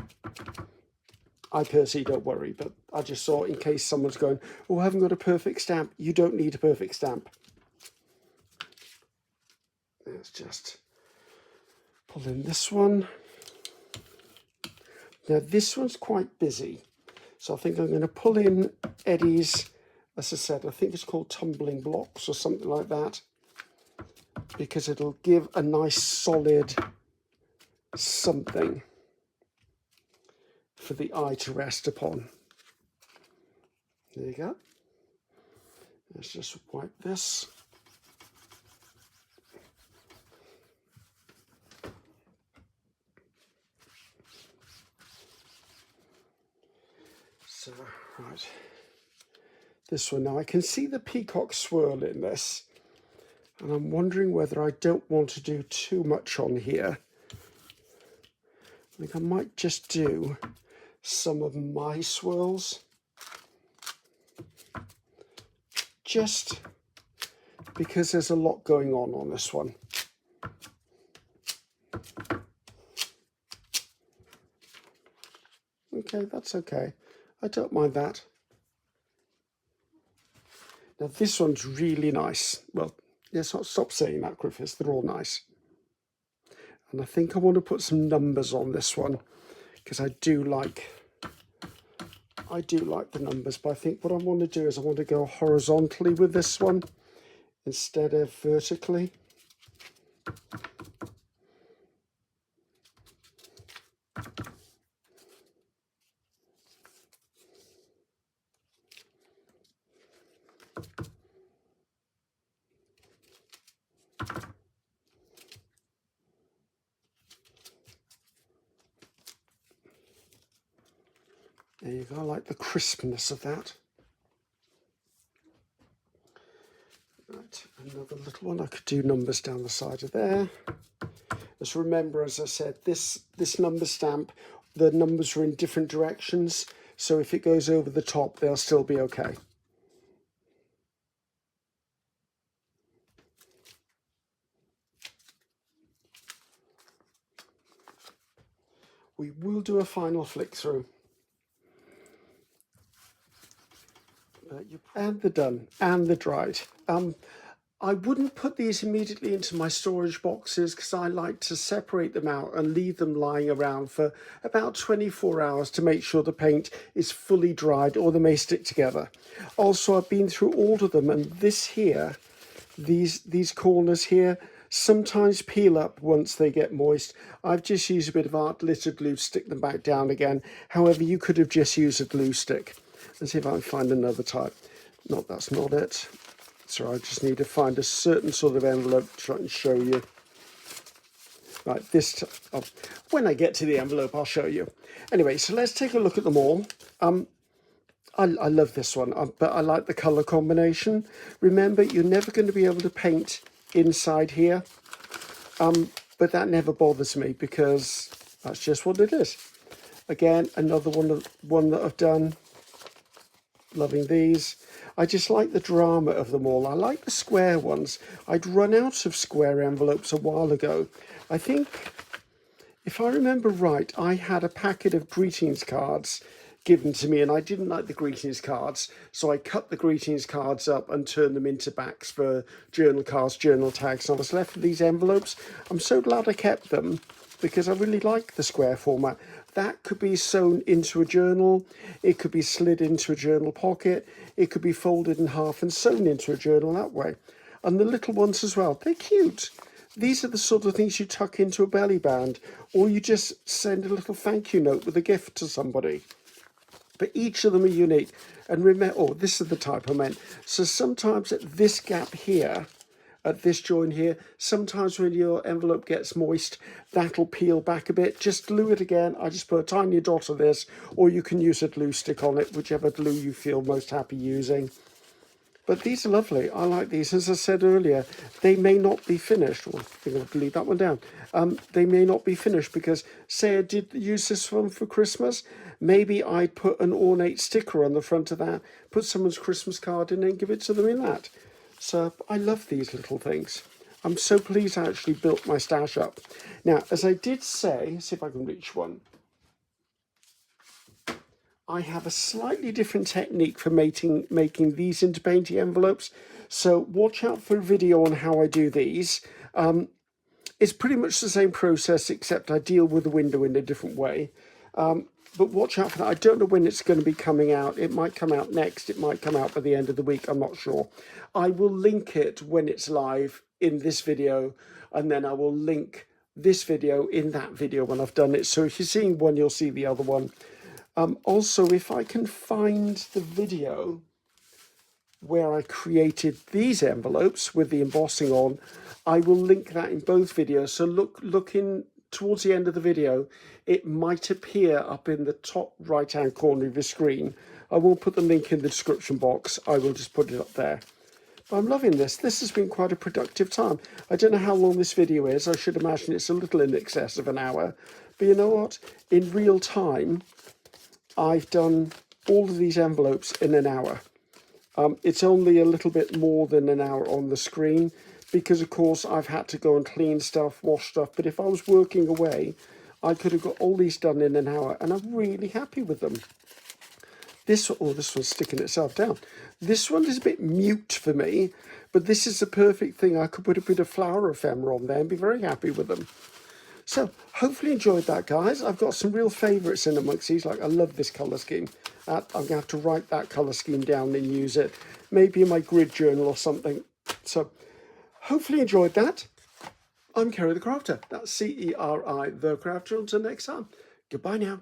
I personally don't worry, but I just thought in case someone's going, oh, I haven't got a perfect stamp. You don't need a perfect stamp. Let's just pull in this one. Now this one's quite busy, so I think I'm going to pull in Eddie's, as I said, I think it's called Tumbling Blocks or something like that, because it'll give a nice solid something for the eye to rest upon. There you go. Let's just wipe this. So, right, this one now, I can see the peacock swirl in this, and I'm wondering whether I don't want to do too much on here. I think I might just do some of my swirls, just because there's a lot going on this one. Okay, that's okay. I don't mind that. Now this one's really nice. Well, let's not stop saying that, Griffiths. They're all nice. And I think I want to put some numbers on this one because I do like the numbers, but I think what I want to do is I want to go horizontally with this one instead of vertically. There you go, I like the crispness of that. Right, another little one. I could do numbers down the side of there. Just remember, as I said, this number stamp, the numbers are in different directions, so if it goes over the top, they'll still be okay. We will do a final flick through. And they're done, and they're dried. I wouldn't put these immediately into my storage boxes because I like to separate them out and leave them lying around for about 24 hours to make sure the paint is fully dried, or they may stick together. Also, I've been through all of them, and this here, these corners here, sometimes peel up once they get moist. I've just used a bit of art glitter glue to stick them back down again. However, you could have just used a glue stick. Let's see if I can find another type. No, that's not it. So I just need to find a certain sort of envelope to try and show you. Right, when I get to the envelope, I'll show you. Anyway, so let's take a look at them all. I love this one, but I like the colour combination. Remember, you're never going to be able to paint inside here, but that never bothers me because that's just what it is. Again, another one that I've done. Loving these. I just like the drama of them all. I like the square ones. I'd run out of square envelopes a while ago. I think, if I remember right, I had a packet of greetings cards given to me, and I didn't like the greetings cards, so I cut the greetings cards up and turned them into backs for journal cards, journal tags, and I was left with these envelopes. I'm so glad I kept them because I really like the square format. That could be sewn into a journal, it could be slid into a journal pocket, it could be folded in half and sewn into a journal that way. And the little ones as well, they're cute. These are the sort of things you tuck into a belly band, or you just send a little thank you note with a gift to somebody. But each of them are unique. And remember, oh, this is the type I meant. So sometimes at this gap here, at this joint here, sometimes when your envelope gets moist, that'll peel back a bit. Just glue it again. I just put a tiny dot of this, or you can use a glue stick on it, whichever glue you feel most happy using. But these are lovely. I like these. As I said earlier, they may not be finished. Well, I think I'll delete that one down. They may not be finished because, say I did use this one for Christmas, maybe I'd put an ornate sticker on the front of that, put someone's Christmas card in and give it to them in that. So I love these little things. I'm so pleased I actually built my stash up. Now, as I did say, see if I can reach one. I have a slightly different technique for making these into painting envelopes. So watch out for a video on how I do these. It's pretty much the same process, except I deal with the window in a different way. But watch out for that. I don't know when it's going to be coming out. It might come out next. It might come out by the end of the week. I'm not sure. I will link it when it's live in this video, and then I will link this video in that video when I've done it. So if you're seeing one, you'll see the other one. Also, if I can find the video where I created these envelopes with the embossing on, I will link that in both videos. So look in towards the end of the video. It might appear up in the top right hand corner of your screen. I won't put the link in the description box. I will just put it up there. But I'm loving this. This has been quite a productive time. I don't know how long this video is. I should imagine it's a little in excess of an hour. But you know what? In real time, I've done all of these envelopes in an hour. It's only a little bit more than an hour on the screen because, of course, I've had to go and clean stuff, wash stuff. But if I was working away, I could have got all these done in an hour, and I'm really happy with them. This one's sticking itself down. This one is a bit mute for me, but this is the perfect thing. I could put a bit of flower ephemera on there and be very happy with them. So, hopefully you enjoyed that, guys. I've got some real favourites in amongst these. Like, I love this colour scheme. I'm going to have to write that colour scheme down and use it. Maybe in my grid journal or something. So, hopefully you enjoyed that. I'm Kerry the Crafter. That's C-E-R-I, the Crafter. Until next time, goodbye now.